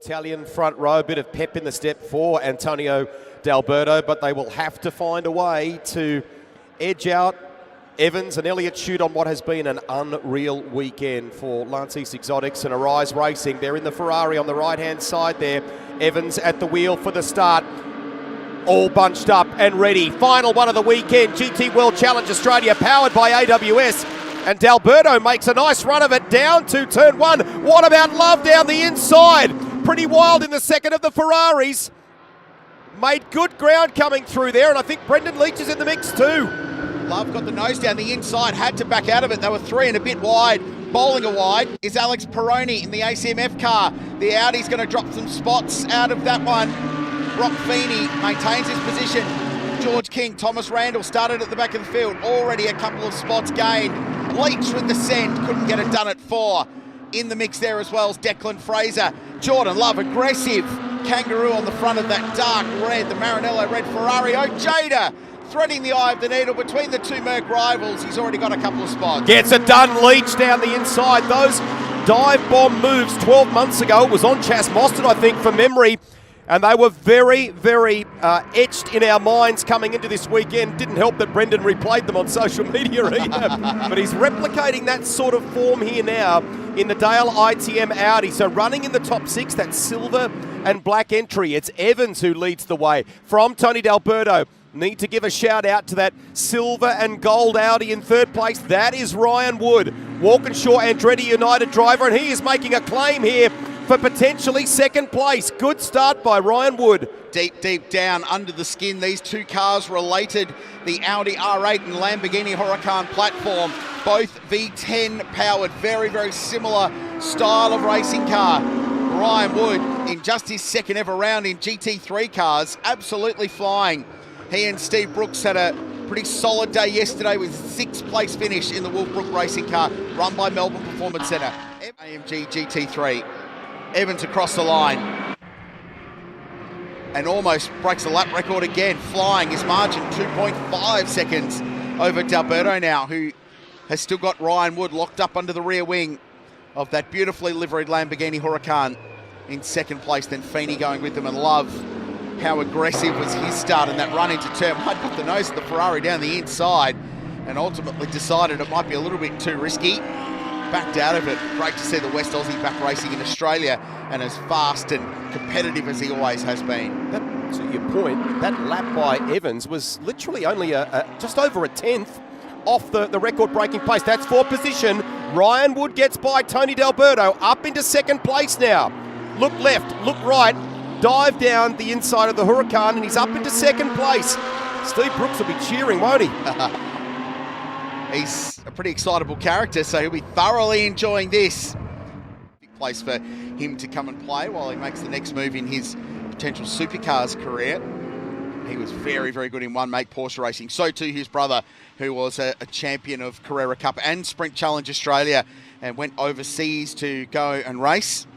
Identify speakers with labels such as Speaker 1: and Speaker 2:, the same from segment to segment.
Speaker 1: Italian front row, a bit of pep in the step for Antonio D'Alberto, but they will have to find a way to edge out Evans and Elliott Shoot on what has been an unreal weekend for Lance East Exotics and Arise Racing. They're in the Ferrari on the right-hand side there. Evans at the wheel for the start. All bunched up and ready. Final one of the weekend, GT World Challenge Australia, powered by AWS. And D'Alberto makes a nice run of it down to turn one. What about Love down the inside? Pretty wild in the second of the Ferraris. Made good ground coming through there, and I think Brendan Leach is in the mix too.
Speaker 2: Love got the nose down the inside, had to back out of it. They were 3 and a bit wide. Bowling a wide is Alex Peroni in the ACMF car. The Audi's going to drop some spots out of that one. Brock Feeney maintains his position. George King, Thomas Randall started at the back of the field. Already a couple of spots gained. Leach with the send, couldn't get it done at 4. In the mix there as well as Declan Fraser. Jordan Love, aggressive. Kangaroo on the front of that dark red, the Maranello red Ferrari. Ojeda threading the eye of the needle between the two Merc rivals. He's already got a couple of spots.
Speaker 1: Gets it done, Leach down the inside. Those dive bomb moves 12 months ago, it was on Chas Mostert, I think, from memory. And they were very, very etched in our minds coming into this weekend. Didn't help that Brendan replayed them on social media either. But he's replicating that sort of form here now in the Dale ITM Audi. So running in the top 6, that silver and black entry. It's Evans who leads the way from Tony D'Alberto. Need to give a shout out to that silver and gold Audi in third place. That is Ryan Wood, Walkinshaw Andretti United driver, and he is making a claim here for potentially second place. Good start by Ryan Wood.
Speaker 2: Deep, deep down under the skin, these two cars related. The Audi R8 and Lamborghini Huracan platform, both V10 powered, very, very similar style of racing car. Ryan Wood in just his second ever round in GT3 cars, absolutely flying. He and Steve Brooks had a pretty solid day yesterday with 6th place finish in the Wolfbrook racing car run by Melbourne Performance Centre. AMG GT3. Evans across the line and almost breaks the lap record again, flying his margin 2.5 seconds over D'Alberto now, who has still got Ryan Wood locked up under the rear wing of that beautifully liveried Lamborghini Huracan in second place. Then Feeney going with them, and Love, how aggressive was his start in that run into turn one. Put the nose of the Ferrari down the inside and ultimately decided it might be a little bit too risky. Backed out of it. Great to see the West Aussie back racing in Australia, and as fast and competitive as he always has been.
Speaker 1: To your point, that lap by Evans was literally only just over a 10th off the record-breaking pace. That's for position. Ryan Wood gets by Tony D'Alberto, up into second place now. Look left, look right, dive down the inside of the Huracan, and he's up into second place. Steve Brooks will be cheering, won't he?
Speaker 2: He's a pretty excitable character, so he'll be thoroughly enjoying this. Big place for him to come and play while he makes the next move in his potential supercars career. He was very, very good in one-make Porsche racing. So too his brother, who was a champion of Carrera Cup and Sprint Challenge Australia and went overseas to go and race.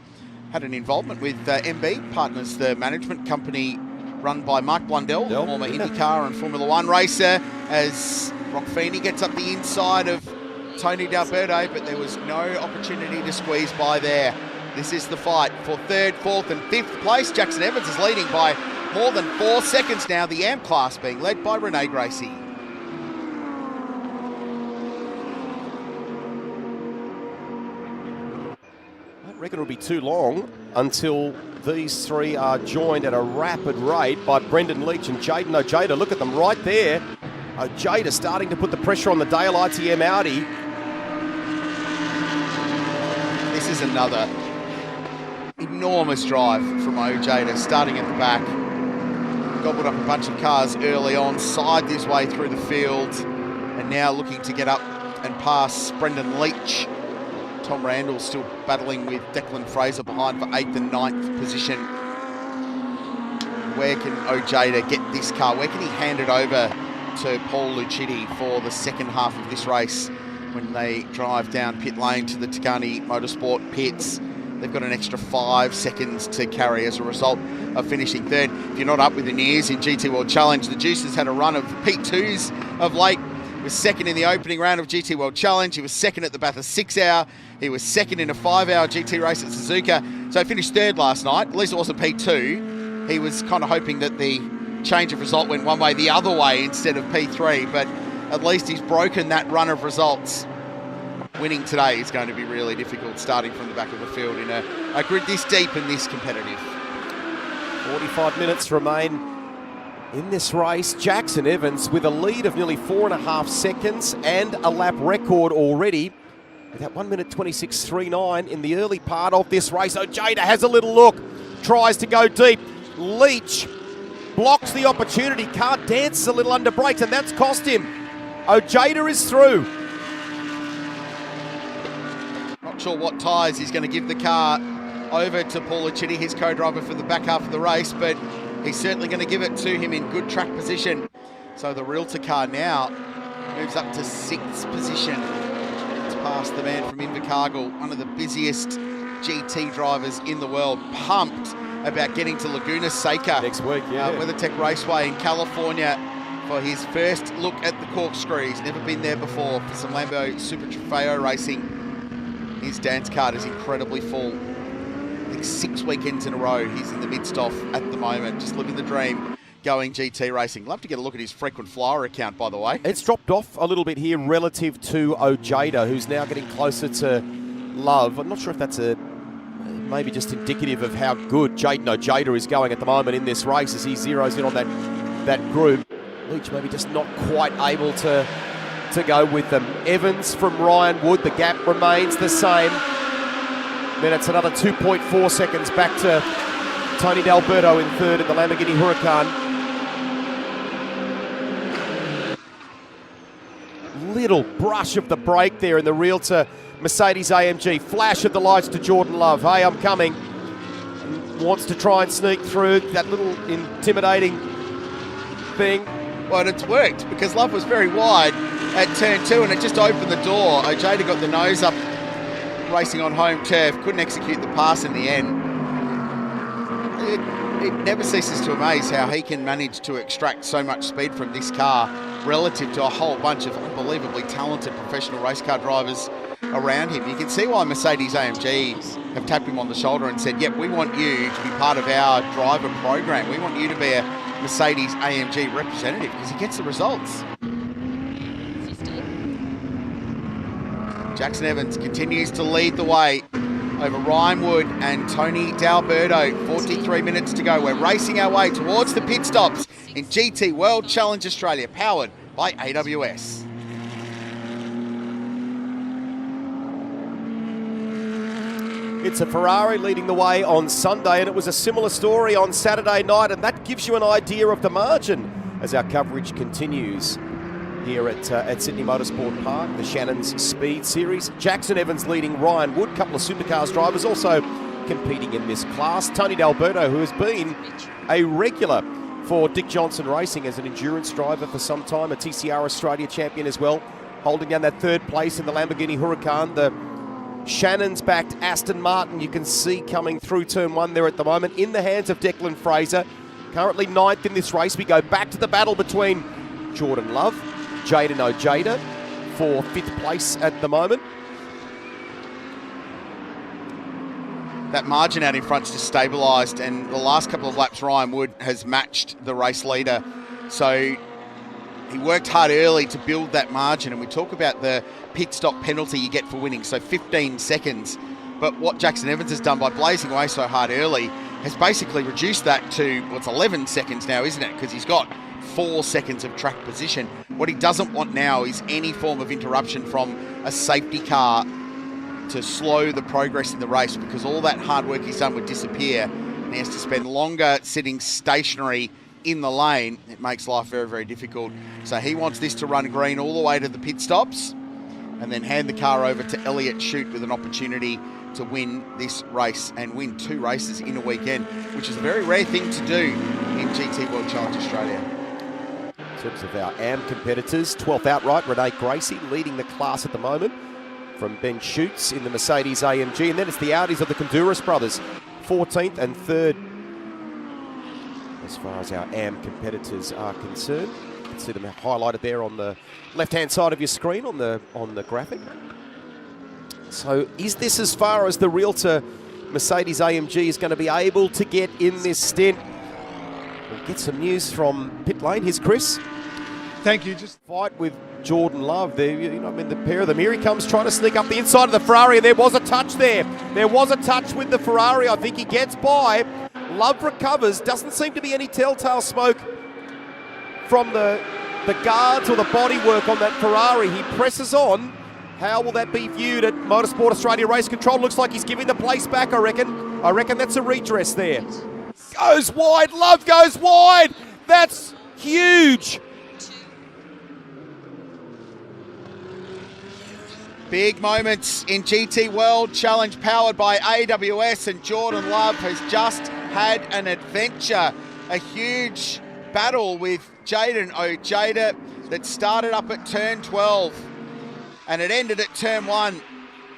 Speaker 2: Had an involvement with MB Partners, the management company run by Mark Blundell, former IndyCar and Formula One racer, as Brock Feeney gets up the inside of Tony D'Alberto, but there was no opportunity to squeeze by there. This is the fight for 3rd, 4th and 5th place. Jackson Evans is leading by more than 4 seconds now, the AM class being led by Renee Gracie.
Speaker 1: I don't reckon it'll be too long until these three are joined at a rapid rate by Brendan Leach and Jaden Ojeda. Look at them right there. Jada starting to put the pressure on the Dale ITM Audi.
Speaker 2: This is another enormous drive from Ojeda, starting at the back. Gobbled up a bunch of cars early on, sided his way through the field, and now looking to get up and pass Brendan Leach. Tom Randall still battling with Declan Fraser behind for 8th and 9th position. Where can Ojeda get this car? Where can he hand it over to Paul Lucidi for the second half of this race when they drive down pit lane to the Ticani Motorsport pits? They've got an extra 5 seconds to carry as a result of finishing 3rd. If you're not up with the news in GT World Challenge, the Juicer's had a run of P2s of late. He was 2nd in the opening round of GT World Challenge. He was 2nd at the Bathurst 6 Hour. He was 2nd in a 5 Hour GT race at Suzuka. So he finished third last night. At least it wasn't P2. He was kind of hoping that the change of result went one way the other way instead of P3, but at least he's broken that run of results. Winning today is going to be really difficult, starting from the back of the field in a grid this deep and this competitive.
Speaker 1: 45 minutes remain in this race. Jackson Evans with a lead of nearly 4.5 seconds and a lap record already. With that 1 minute 26.39 in the early part of this race. Jada has a little look, tries to go deep. Leach blocks the opportunity. Car dances a little under brakes, and that's cost him. Ojeda is through.
Speaker 2: Not sure what tyres he's going to give the car over to Paul Chitty, his co-driver for the back half of the race, but he's certainly going to give it to him in good track position. So the Realtor car now moves up to 6th position. It's past the man from Invercargill, one of the busiest GT drivers in the world. Pumped about getting to Laguna Seca
Speaker 1: next week,
Speaker 2: WeatherTech Raceway in California for his first look at the corkscrew. He's never been there before for some Lambo Super Trofeo racing. His dance card is incredibly full. I think 6 weekends in a row he's in the midst of at the moment, just living the dream, going GT racing. Love to get a look at his frequent flyer account, by the way.
Speaker 1: It's dropped off a little bit here relative to Ojeda, who's now getting closer to Love. I'm not sure if that's maybe just indicative of how good Jaden Ojeda is going at the moment in this race as he zeroes in on that group. Leach maybe just not quite able to go with them. Evans from Ryan Wood, the gap remains the same. Then it's another 2.4 seconds back to Tony D'Alberto in third in the Lamborghini Huracan. Little brush of the brake there in the Realtor Mercedes AMG. Flash of the lights to Jordan Love. Hey, I'm coming. And wants to try and sneak through that little intimidating thing.
Speaker 2: Well, and it's worked because Love was very wide at turn 2 and it just opened the door. Ojeda got the nose up racing on home turf, couldn't execute the pass in the end. It never ceases to amaze how he can manage to extract so much speed from this car relative to a whole bunch of unbelievably talented professional race car drivers around him. You can see why Mercedes AMG have tapped him on the shoulder and said, yep, we want you to be part of our driver program. We want you to be a Mercedes AMG representative because he gets the results. Jackson Evans continues to lead the way over Ryan Wood and Tony D'Alberto. 43 minutes to go. We're racing our way towards the pit stops in GT World Challenge Australia, powered by AWS.
Speaker 1: It's a Ferrari leading the way on Sunday, and it was a similar story on Saturday night, and that gives you an idea of the margin as our coverage continues here at Sydney Motorsport Park, the Shannon's Speed Series. Jackson Evans leading Ryan Wood, couple of supercars drivers also competing in this class. Tony D'Alberto, who has been a regular for Dick Johnson Racing as an endurance driver for some time, a TCR Australia champion as well, holding down that third place in the Lamborghini Huracan. The Shannon's backed Aston Martin, you can see coming through turn 1 there at the moment, in the hands of Declan Fraser. Currently 9th in this race. We go back to the battle between Jordan Love, Jaden Ojeda for 5th place at the moment.
Speaker 2: That margin out in front's just stabilised, and the last couple of laps Ryan Wood has matched the race leader. So he worked hard early to build that margin, and we talk about the pit stop penalty you get for winning, so 15 seconds. But what Jackson Evans has done by blazing away so hard early has basically reduced that to, well, it's 11 seconds now, isn't it? Because he's got 4 seconds of track position. What he doesn't want now is any form of interruption from a safety car to slow the progress in the race, because all that hard work he's done would disappear and he has to spend longer sitting stationary in the lane. It makes life very, very difficult. So he wants this to run green all the way to the pit stops and then hand the car over to Elliott Shute with an opportunity to win this race and win 2 races in a weekend, which is a very rare thing to do in GT World Challenge Australia.
Speaker 1: In terms of our AM competitors, 12th outright, Renee Gracie leading the class at the moment from Ben Schutz in the Mercedes AMG. And then it's the Audis of the Konduras brothers, 14th and 3rd as far as our AM competitors are concerned. You can see them highlighted there on the left-hand side of your screen on the graphic. So is this as far as the Realtor Mercedes AMG is going to be able to get in this stint. We'll get some news from pit lane. Here's Chris.
Speaker 3: Thank you. Just
Speaker 1: Fight with Jordan Love there. You know, I mean, the pair of them. Here he comes trying to sneak up the inside of the Ferrari, and there was a touch there. There was a touch with the Ferrari. I think he gets by. Love recovers. Doesn't seem to be any telltale smoke from the guards or the bodywork on that Ferrari. He presses on. How will that be viewed at Motorsport Australia Race Control? Looks like he's giving the place back, I reckon. I reckon that's a redress there. Goes wide. Love goes wide. That's huge.
Speaker 2: Big moments in GT World Challenge powered by AWS, and Jordan Love has just had an adventure. A huge battle with Jaden Ojeda that started up at turn 12 and it ended at turn 1.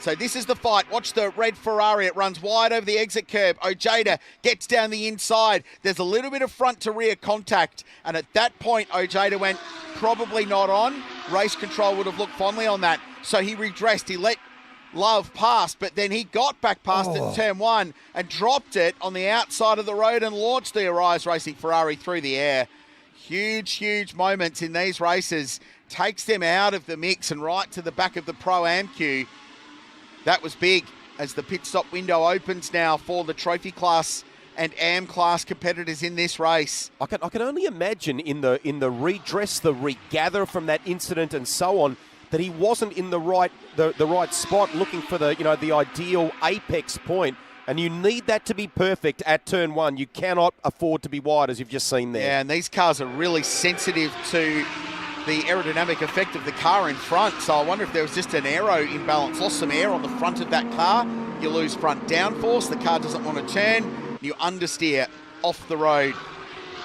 Speaker 2: So this is the fight. Watch the red Ferrari. It runs wide over the exit curb. Ojeda gets down the inside. There's a little bit of front to rear contact, and at that point Ojeda went probably not on. Race Control would have looked fondly on that. So he redressed. He let Love pass, but then he got back past at turn 1 and dropped it on the outside of the road and launched the Arise Racing Ferrari through the air. Huge, huge moments in these races. Takes them out of the mix and right to the back of the Pro-Am queue. That was big as the pit stop window opens now for the trophy class and AM class competitors in this race.
Speaker 1: I can only imagine in the redress, the regather from that incident and so on, that he wasn't in the right spot looking for the ideal apex point. And you need that to be perfect at turn 1. You cannot afford to be wide, as you've just seen there.
Speaker 2: Yeah, and these cars are really sensitive to the aerodynamic effect of the car in front. So I wonder if there was just an aero imbalance. Lost some air on the front of that car. You lose front downforce. The car doesn't want to turn. You understeer off the road,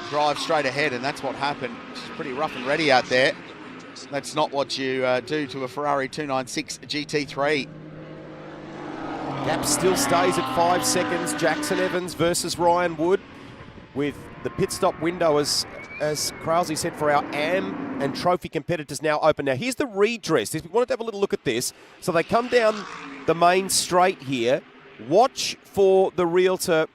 Speaker 2: drive straight ahead, and that's what happened. It's pretty rough and ready out there. That's not what you do to a Ferrari 296 GT3.
Speaker 1: Gap still stays at 5 seconds. Jackson Evans versus Ryan Wood, with the pit stop window, as Krause said, for our AM and trophy competitors now open. Now here's the redress. We wanted to have a little look at this. So they come down the main straight here. Watch for the realtor.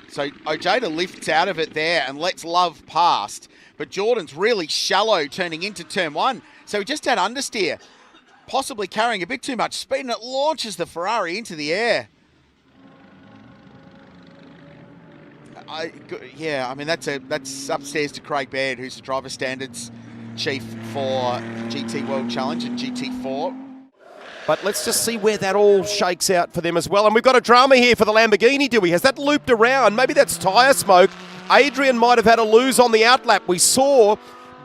Speaker 2: So Ojeda lifts out of it there and lets Love past. But Jordan's really shallow turning into turn 1. So he just had understeer, possibly carrying a bit too much speed, and it launches the Ferrari into the air. I mean, that's upstairs to Craig Baird, who's the driver standards chief for GT World Challenge and GT4.
Speaker 1: But let's just see where that all shakes out for them as well. And we've got a drama here for the Lamborghini, do we? Has that looped around? Maybe that's tyre smoke. Adrian might have had a lose on the outlap. We saw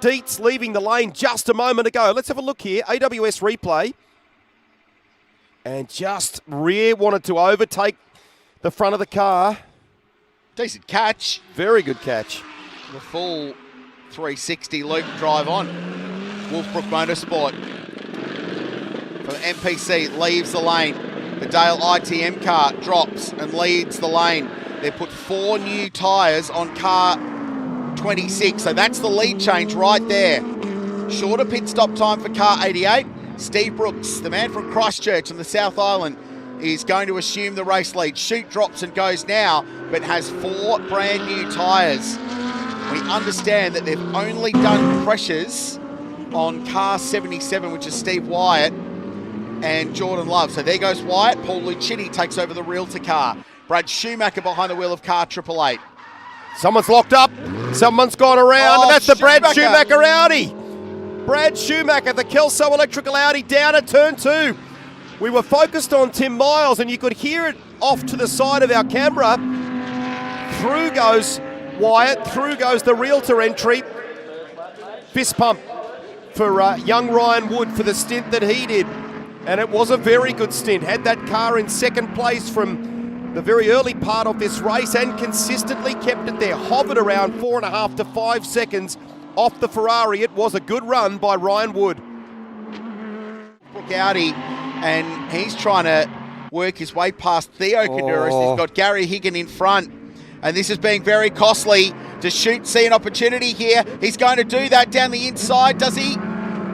Speaker 1: Dietz leaving the lane just a moment ago. Let's have a look here. AWS replay. And just rear wanted to overtake the front of the car.
Speaker 2: Decent catch.
Speaker 1: Very good catch.
Speaker 2: The full 360 loop drive on. Wolfbrook Motorsport. For MPC, leaves the lane. The Dale ITM car drops and leads the lane. They put 4 new tyres on car 26, so that's the lead change right there. Shorter pit stop time for car 88. Steve Brooks, the man from Christchurch on the South Island, is going to assume the race lead. Chute drops and goes now, but has 4 brand new tyres. We understand that they've only done pressures on car 77, which is Steve Wyatt and Jordan Love. So there goes Wyatt. Paul Lucchini takes over the realtor car. Brad Schumacher behind the wheel of car 888.
Speaker 1: Someone's locked up. Someone's gone around, and that's the Brad Schumacher Audi. Brad Schumacher, the Kelso electrical Audi, down at turn 2. We were focused on Tim Miles, and you could hear it off to the side of our camera. Through goes Wyatt. Through goes the realtor entry. Fist pump for young Ryan Wood for the stint that he did. And it was a very good stint. Had that car in second place from the very early part of this race and consistently kept it there. Hovered around 4.5 to 5 seconds off the Ferrari. It was a good run by Ryan Wood.
Speaker 2: Audi, and he's trying to work his way past Theo Caduris. He's got Gary Higgin in front, and this is being very costly. Does Chute see an opportunity here? He's going to do that down the inside, does he?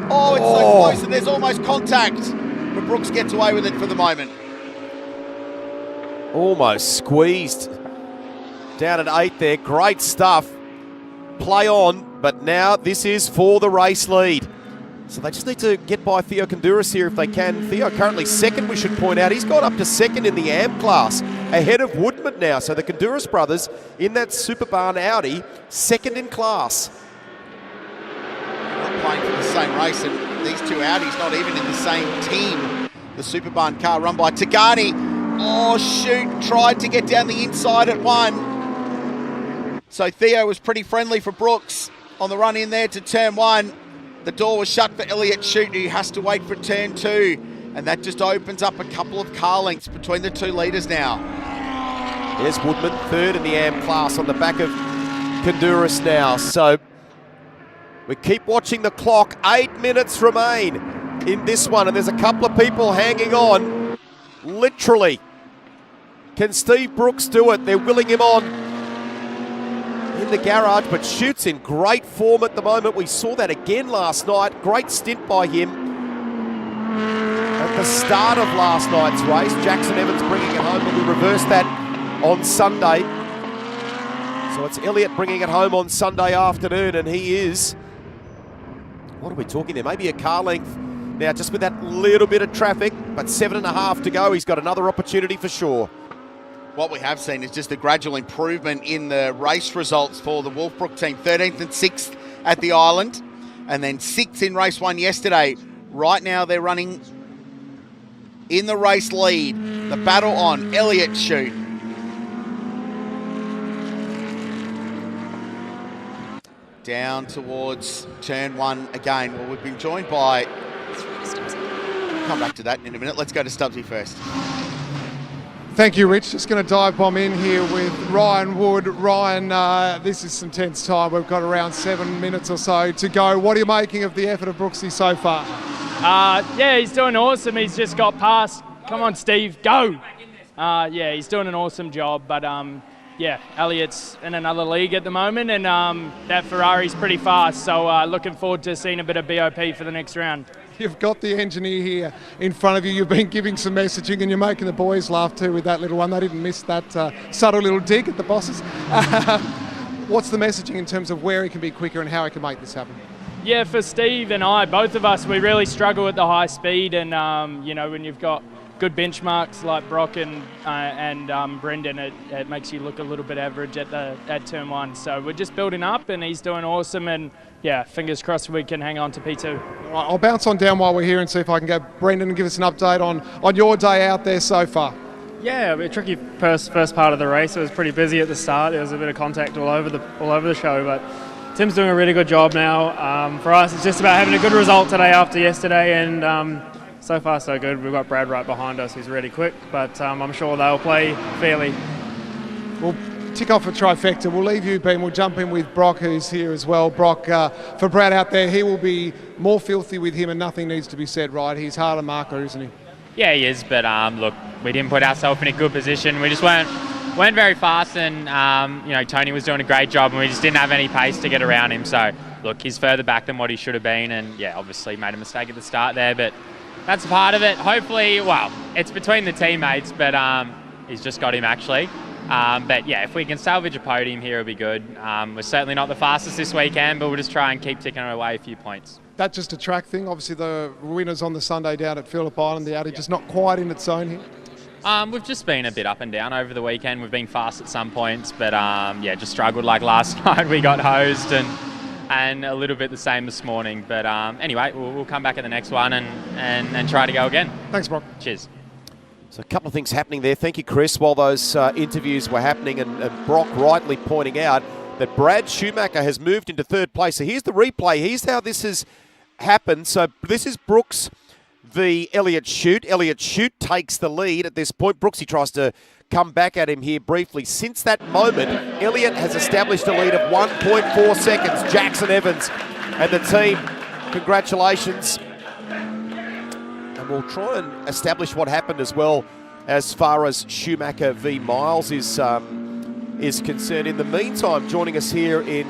Speaker 2: Oh, it's so close, and there's almost contact. But Brooks gets away with it for the moment.
Speaker 1: Almost squeezed down at 8 there. Great stuff. Play on, but now this is for the race lead. So they just need to get by Theo Konduras here if they can. Theo currently second, we should point out. He's got up to second in the AM class, ahead of Woodman now. So the Konduras brothers in that Super Barn Audi, second in class.
Speaker 2: Not playing for the same race, and these two Audis not even in the same team. The Super Barn car run by Tagani. Oh, shoot, tried to get down the inside at 1. So Theo was pretty friendly for Brooks on the run in there to turn 1. The door was shut for Elliot Shute, who has to wait for turn 2. And that just opens up a couple of car lengths between the two leaders now.
Speaker 1: There's Woodman, third in the AM class on the back of Konduras now. So we keep watching the clock. 8 minutes remain in this one, and there's a couple of people hanging on. Literally. Can Steve Brooks do it? They're willing him on in the garage, but Shute's in great form at the moment. We saw that again last night. Great stint by him at the start of last night's race. Jackson Evans bringing it home, but we reversed that on Sunday. So it's Elliot bringing it home on Sunday afternoon, and he is, what are we talking there? Maybe a car length now, just with that little bit of traffic, but 7.5 to go. He's got another opportunity for sure.
Speaker 2: What we have seen is just a gradual improvement in the race results for the Wolfbrook team. 13th and 6th at the Island, and then 6th in race 1 yesterday. Right now they're running in the race lead. The battle on. Elliot Shute. Down towards turn 1 again. Well, we've been joined by... We'll come back to that in a minute. Let's go to Stubbsy first.
Speaker 3: Thank you, Rich. Just going to dive bomb in here with Ryan Wood. Ryan, this is some tense time. We've got around 7 minutes or so to go. What are you making of the effort of Brooksy so far?
Speaker 4: Yeah, he's doing awesome. He's just got past. Come on, Steve, go. Yeah, he's doing an awesome job. But, yeah, Elliot's in another league at the moment, and that Ferrari's pretty fast. So looking forward to seeing a bit of BOP for the next round.
Speaker 3: You've got the engineer here in front of you. You've been giving some messaging, and you're making the boys laugh too with that little one. They didn't miss that subtle little dig at the bosses. What's the messaging in terms of where he can be quicker and how he can make this happen?
Speaker 4: Yeah, for Steve and I, both of us, we really struggle at the high speed, and you know, when you've got good benchmarks like Brock and Brendan, it makes you look a little bit average at turn 1. So we're just building up, and he's doing awesome, and yeah, fingers crossed we can hang on to P2.
Speaker 3: All right, I'll bounce on down while we're here and see if I can get Brendan and give us an update on your day out there so far.
Speaker 5: Yeah, a tricky first part of the race. It was pretty busy at the start. There was a bit of contact all over the show, but Tim's doing a really good job now. For us, it's just about having a good result today after yesterday, and so far so good. We've got Brad right behind us, who's really quick, but I'm sure they'll play fairly.
Speaker 3: We'll tick off a trifecta. We'll leave you, Ben. We'll jump in with Brock, who's here as well. Brock, for Brad out there, he will be more filthy with him, and nothing needs to be said, right? He's harder marker, isn't he?
Speaker 6: Yeah, he is, but look, we didn't put ourselves in a good position. We just weren't very fast, and you know, Tony was doing a great job, and we just didn't have any pace to get around him. So look, he's further back than what he should have been, and yeah, obviously made a mistake at the start there, but that's a part of it. Hopefully, well, it's between the teammates, but he's just got him actually. But yeah, if we can salvage a podium here, it'll be good. We're certainly not the fastest this weekend, but we'll just try and keep ticking away a few points.
Speaker 3: That's just a track thing. Obviously, the winners on the Sunday down at Phillip Island, the Audi just not quite in its own here.
Speaker 6: We've just been a bit up and down over the weekend. We've been fast at some points, but yeah, just struggled like last night. We got hosed, and a little bit the same this morning. But anyway, we'll come back at the next one and try to go again.
Speaker 3: Thanks, Brock.
Speaker 6: Cheers.
Speaker 1: So a couple of things happening there. Thank you, Chris, while those interviews were happening, and Brock rightly pointing out that Brad Schumacher has moved into third place. So here's the replay. Here's how this has happened. So this is Brooks v. Elliot Shute. Elliot Shute takes the lead at this point. Brooksy tries to come back at him here briefly. Since that moment, Elliot has established a lead of 1.4 seconds. Jackson Evans and the team, congratulations. And we'll try and establish what happened as well as far as Schumacher v. Miles is concerned. In the meantime, joining us here in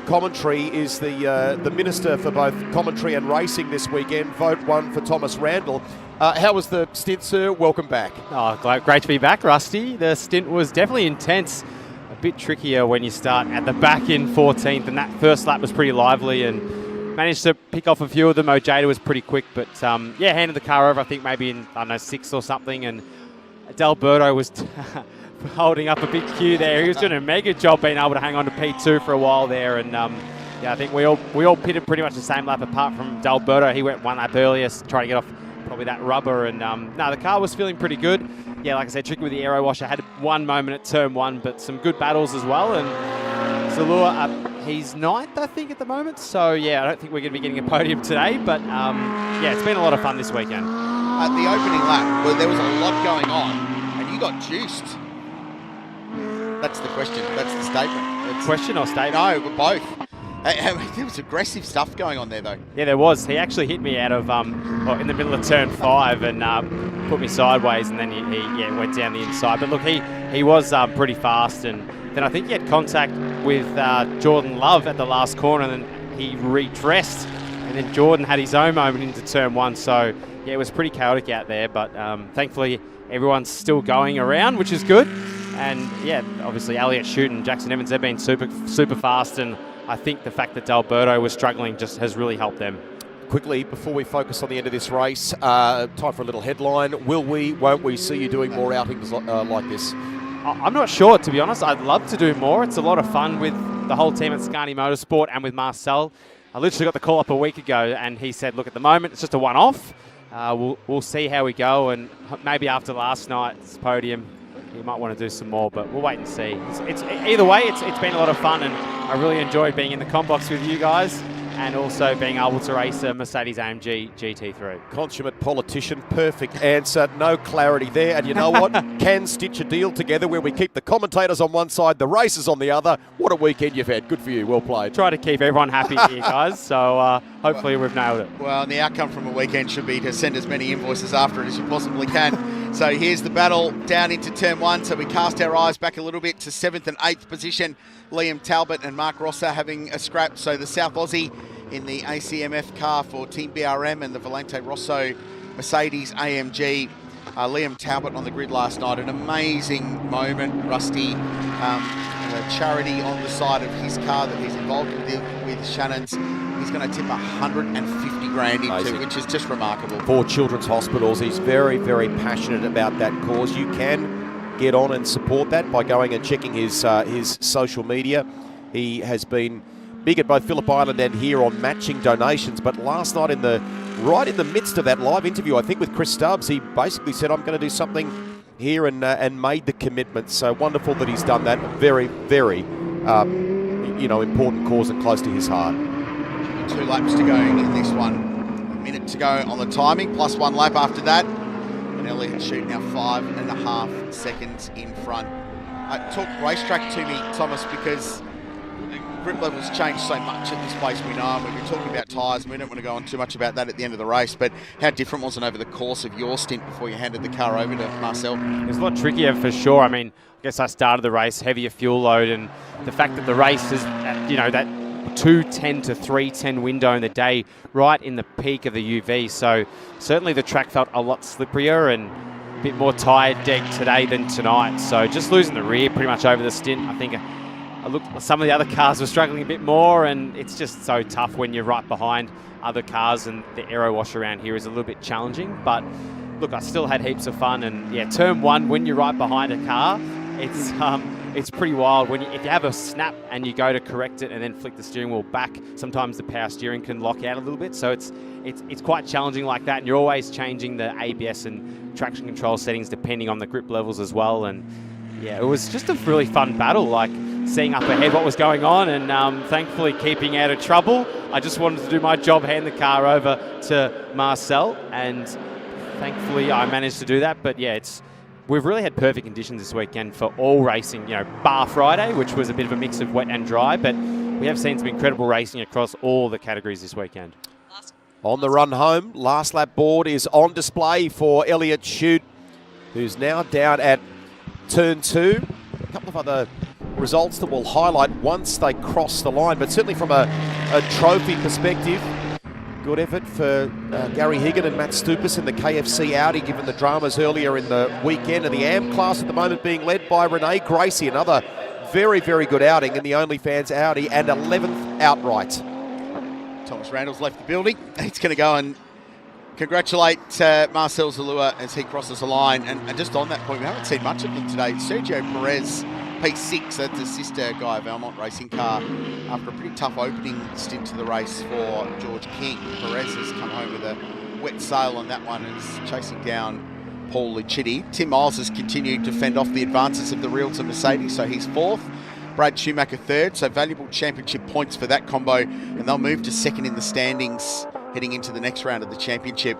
Speaker 1: commentary is the Minister for both commentary and racing this weekend. Vote 1 for Thomas Randall. How was the stint, sir? Welcome back.
Speaker 7: Oh, great to be back, Rusty. The stint was definitely intense. A bit trickier when you start at the back in 14th, and that first lap was pretty lively and managed to pick off a few of them. Ojeda was pretty quick, but yeah, handed the car over, I think maybe in, I don't know, 6th or something, and D'Alberto was holding up a big queue there. He was doing a mega job being able to hang on to P2 for a while there, and yeah, I think we all pitted pretty much the same lap apart from D'Alberto. He went one lap earlier, trying to get off probably that rubber, and no, the car was feeling pretty good. Yeah, like I said, tricky with the aero washer. Had one moment at turn 1, but some good battles as well. And Zalua, he's 9th, I think, at the moment. So yeah, I don't think we're going to be getting a podium today, but yeah, it's been a lot of fun this weekend.
Speaker 2: At the opening lap, where there was a lot going on, and you got juiced. That's the question. That's the statement.
Speaker 7: Question or statement?
Speaker 2: No, both. There was aggressive stuff going on there, though.
Speaker 7: Yeah, there was. He actually hit me out of in the middle of turn 5 and put me sideways, and then he went down the inside. But look, he was pretty fast, and then I think he had contact with Jordan Love at the last corner, and then he redressed, and then Jordan had his own moment into turn 1. So yeah, it was pretty chaotic out there, but thankfully everyone's still going around, which is good. And yeah, obviously Elliott Shute and Jackson Evans, they've been super fast, and I think the fact that D'Alberto was struggling just has really helped them.
Speaker 1: Quickly, before we focus on the end of this race, time for a little headline. Will we, won't we see you doing more outings like this?
Speaker 7: I'm not sure, to be honest. I'd love to do more. It's a lot of fun with the whole team at Scani Motorsport and with Marcel. I literally got the call up a week ago, and he said, look, at the moment, it's just a one-off. We'll see how we go, and maybe after last night's podium, you might want to do some more, but we'll wait and see. It's either way, it's been a lot of fun, and I really enjoyed being in the comp box with you guys, and also being able to race a Mercedes-AMG GT3.
Speaker 1: Consummate politician, perfect answer, no clarity there. And you know what? Can stitch a deal together where we keep the commentators on one side, the races on the other. What a weekend you've had. Good for you. Well played.
Speaker 7: Try to keep everyone happy here, guys. So hopefully we've nailed it.
Speaker 2: Well, and the outcome from a weekend should be to send as many invoices after it as you possibly can. So here's the battle down into turn 1. So we cast our eyes back a little bit to 7th and 8th position. Liam Talbot and Mark Rosser having a scrap. So the South Aussie in the ACMF car for Team BRM and the Valente Rosso Mercedes AMG. Liam Talbot on the grid last night. An amazing moment, Rusty. The charity on the side of his car that he's involved with Shannon's. He's going to tip 150 grand into, amazing, which is just remarkable.
Speaker 1: For children's hospitals, he's very, very passionate about that cause. You can get on and support that by going and checking his social media. He has been big at both Phillip Island and here on matching donations, but last night right in the midst of that live interview, I think with Chris Stubbs, he basically said, I'm going to do something here, and made the commitment. So wonderful that he's done that. Very, very important cause and close to his heart.
Speaker 2: 2 laps to go in this one. A minute to go on the timing, plus 1 lap after that. And Elliott Shute now 5.5 seconds in front. Talk racetrack to me, Thomas, because the grip levels change so much at this place, we know, and we've been talking about tyres, and we don't want to go on too much about that at the end of the race, but how different was it over the course of your stint before you handed the car over to Marcel?
Speaker 7: It was a lot trickier for sure. I mean, I guess I started the race, heavier fuel load, and the fact that the race is, that 2:10 to 3:10 window in the day, right in the peak of the UV. So certainly the track felt a lot slipperier and a bit more tired deck today than tonight. So just losing the rear pretty much over the stint. I think I looked, some of the other cars were struggling a bit more, and it's just so tough when you're right behind other cars, and the aero wash around here is a little bit challenging. But look, I still had heaps of fun, and yeah, turn 1, when you're right behind a car, it's pretty wild. If you have a snap and you go to correct it and then flick the steering wheel back, sometimes the power steering can lock out a little bit. So it's quite challenging like that, and you're always changing the ABS and traction control settings depending on the grip levels as well. And yeah, it was just a really fun battle, like seeing up ahead what was going on, and thankfully keeping out of trouble. I just wanted to do my job, hand the car over to Marcel, and thankfully I managed to do that. But yeah, we've really had perfect conditions this weekend for all racing, bar Friday, which was a bit of a mix of wet and dry, but we have seen some incredible racing across all the categories this weekend.
Speaker 1: On the run home, last lap board is on display for Elliott Shute, who's now down at turn 2. A couple of other results that we'll highlight once they cross the line, but certainly from a trophy perspective, Good effort for Gary Higgin and Matt Stupas in the KFC Audi, given the dramas earlier in the weekend. And the AM class at the moment being led by Renee Gracie, another very, very good outing in the OnlyFans Audi, and 11th outright.
Speaker 2: Thomas Randall's left the building. He's going to go and congratulate Marcel Zalua as he crosses the line. And just on that point, we haven't seen much of them today. Sergio Perez, P6, that's a sister Guy Valmont racing car. After a pretty tough opening stint to the race for George King, Perez has come home with a wet sail on that one and is chasing down Paul Lucitti. Tim Miles has continued to fend off the advances of the Realtor Mercedes, so he's 4th. Brad Schumacher 3rd, so valuable championship points for that combo, and they'll move to 2nd in the standings heading into the next round of the championship.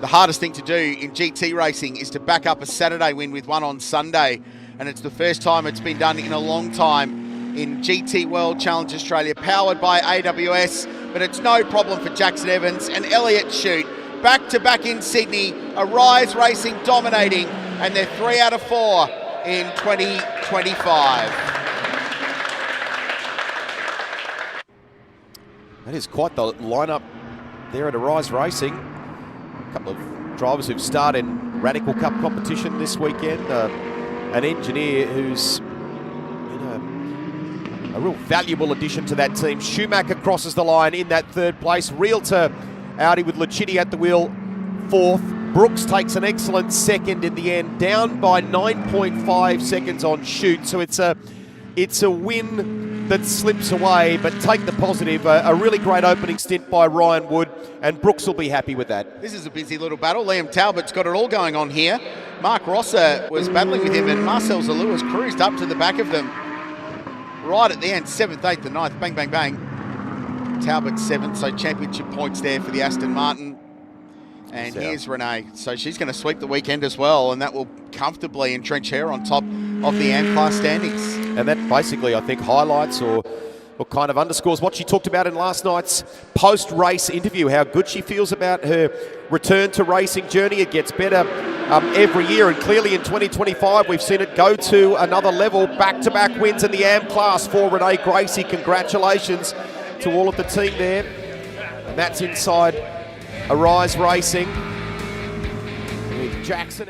Speaker 2: The hardest thing to do in GT racing is to back up a Saturday win with one on Sunday, and it's the first time it's been done in a long time in GT World Challenge Australia, powered by AWS, but it's no problem for Jackson Evans and Elliot Shute. Back-to-back in Sydney, Arise Racing dominating, and they're 3 out of 4 in 2025.
Speaker 1: That is quite the lineup there at Arise Racing. A couple of drivers who've starred in Radical Cup competition this weekend. An engineer who's a real valuable addition to that team. Schumacher crosses the line in that 3rd place. Realtor Audi with Lucitti at the wheel, 4th. Brooks takes an excellent 2nd in the end, down by 9.5 seconds on Shute. So it's a win that slips away, but take the positive. A really great opening stint by Ryan Wood, and Brooks will be happy with that.
Speaker 2: This is a busy little battle. Liam Talbot's got it all going on here. Mark Rosser was battling with him, and Marcel Zalua's cruised up to the back of them. Right at the end, 7th, 8th and 9th, bang, bang, bang. Talbot 7th, so championship points there for the Aston Martin. And here's Renee. So she's going to sweep the weekend as well, and that will comfortably entrench her on top of the AM class standings.
Speaker 1: And that basically, I think, highlights or kind of underscores what she talked about in last night's post-race interview, how good she feels about her return to racing journey. It gets better every year, and clearly in 2025 we've seen it go to another level. Back-to-back wins in the AM class for Renee Gracie. Congratulations to all of the team there. And that's inside Arise Racing with Jackson.